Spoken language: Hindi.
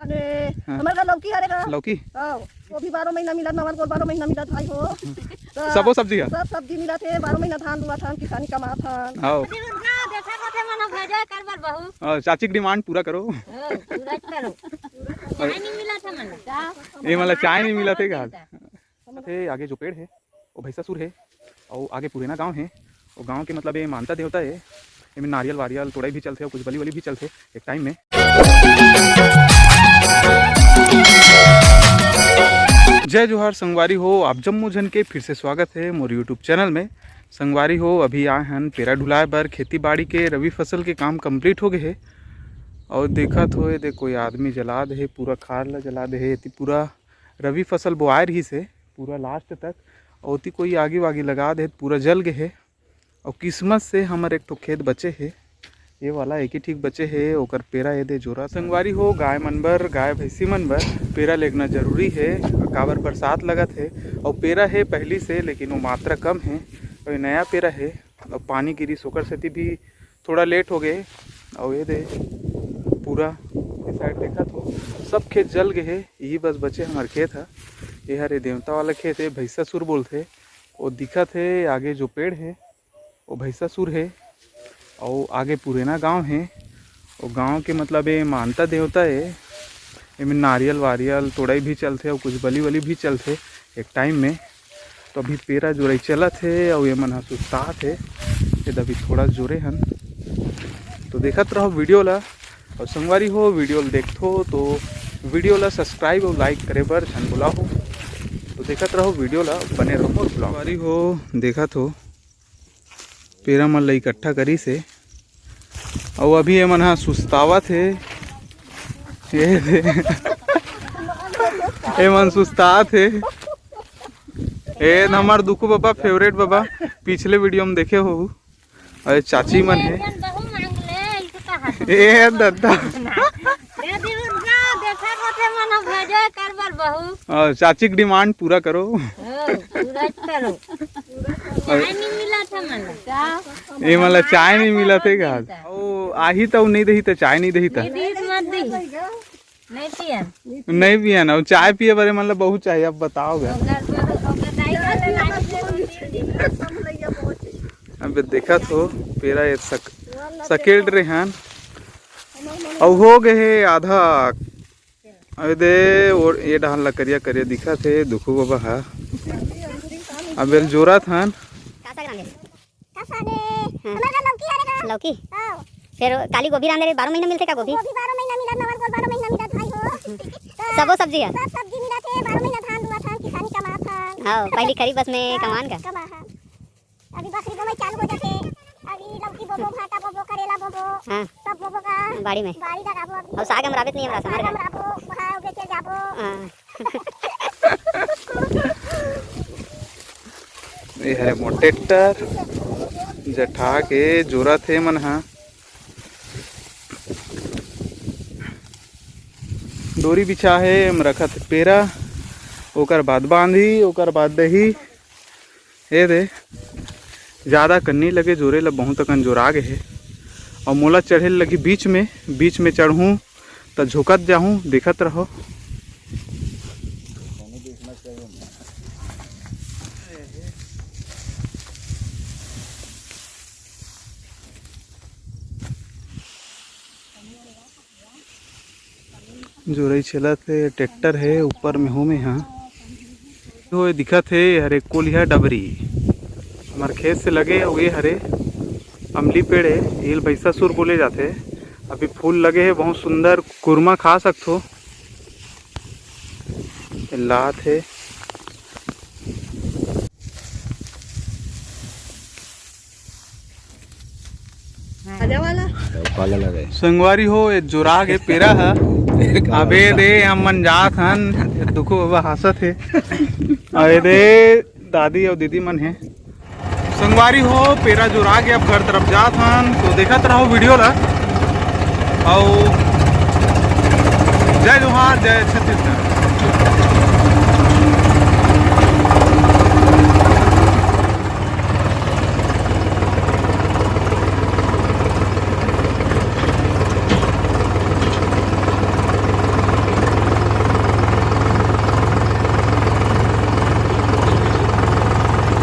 अरे हमारे का लौकी हरे का लौकी वो भी 12 महीना मिला, हमारे को 12 महीना मिला भाई हो। सबो सब्जी है, सब सब्जी मिला थे, 12 महीना धान दुआ धान किसानी कमा थान। आओ चाची की डिमांड पूरा करो। ये मतलब चाय नहीं मिला थे थे आगे जो पेड़ है वो भैंसासुर है और आगे पुराना गांव है। वो गांव के मतलब ये मानता देवता है, इनमें नारियल वारियल तोड़ाई भी चलते और कुछ बली वली भी चलते एक टाइम में। जय जोहार संगवारी हो, आप जम्मू जन के फिर से स्वागत है मोर यूट्यूब चैनल में। संगवारी हो अभी आए हैं पेरा ढुलाए बर, खेती बाड़ी के रवि फसल के काम कंप्लीट हो गए है और देखा तो ये कोई आदमी जला दे पूरा खार ला जला दे है। पूरा रवि फसल बोआए रही से पूरा लास्ट तक और कोई आगे वागी लगा दे पूरा जल गए है। और किस्मत से हमारे एक तो खेत बचे है, ये वाला एक ही ठीक बचे है, ओकर पेरा ये दे जोरा। संगवारी हो गाय मनबर गाय भैंसी मनबर पेरा लेना जरूरी है, काबर बरसात लगत है और पेरा है पहली से लेकिन वो मात्रा कम है और नया पेरा है और पानी गिरी सोकर सेती भी थोड़ा लेट हो गए। और ये दे पूरा इस साइड देखा तो सब खेत जल गए है, यही बस बचे हमारे खेत है। ये हरे देवता वाला खेत है, भैंसासुर बोलते वो दिखत है। आगे जो पेड़ है वो भैंसासुर है और आगे पुराना गांव है। और गांव के मतलब ये मानता देवता है, इनमें नारियल वारियल तोड़ाई भी चलते और कुछ बली वली भी चलते एक टाइम में। तो अभी पेरा जोड़ाई चलत है और ये मन सुस्तात है, ये अभी थोड़ा जोरे हन। तो देखत रहो वीडियो ला और संगवारी हो वीडियो देखो तो वीडियो ला सब्सक्राइब और लाइक करे बर झन बुला हो। तो देखत रहो वीडियो ला बने रहो। संगवारी हो देखत हो पेरा मन ला इकट्ठा करी से और अभी ये मन सुस्तावत है। ये मन सुस्तात है। ये हमार दुखू बाबा फेवरेट बाबा पिछले वीडियो में देखे हो। अरे चाची मन है ए दादा चाची की डिमांड पूरा करो। ये मतलब चाय नहीं मिला थे आही तो नहीं दही तो चाय नहीं दही था नहीं पिया ना चाय पिए बारे मतलब बहुत चाहिए। अब बताओगे अब देखा तो पेरा ये सकेल रहे हैं और हो गए आधा। अरे दे और ये डाल ला करिया करिया दिखा थे दुखू बाबा है अब जोरा था लौकी फिर काली गोभी रांधे 12 महीना मिलते का गोभी 12 महीना मिला, हमारे को 12 महीना मिला भाई हो। सबो सब्जी है, सब सब्जी मिला थे, 12 महीना धान दुआ धान किसानी कमा था। हां पहली खरीफ बस में कमान का कमा है। अभी बकरी बोवे चालू हो जाते, अभी लौकी बोबो भाटा बोबो करेला बोबो हां सब बोबो का बाड़ी में बाड़ी लगाबो और साग हम रावत नहीं हमरा समार का राबो वहां बेचे जाबो। ये है मोटेटर जठा के जोरा थे मन हा डोरी बिछा है हम रखत पेरा ओकर बाद बांधी ओकर बाद दही। ये दे ज़्यादा कन्नी लगे जोरे ला बहुत कन जोरा गए है और मोला चढ़े लगी बीच में चढ़ूँ तो झुकत जाऊँ। देखत रहो जोरई चलत है। ट्रैक्टर है ऊपर में हो में यहाँ तो दिखत है हरे कोलिया डबरी हमारे खेत से लगे हुए हरे अमली पेड़ है, ये भैंसासुर बोले जाते हैं। अभी फूल लगे हैं बहुत सुंदर, कुरमा खा सकते हो। लात है संगवारी हो ये जोरा के पेरा है। अबे दे हम मन जात हन दुखो बाबा हंसत है। अरे दे दादी और दीदी मन है। संगवारी हो पेरा जोरा के अब घर तरफ जात हन तो देखत रहो वीडियो ला। और जय जोहार जय छत्तीसगढ़।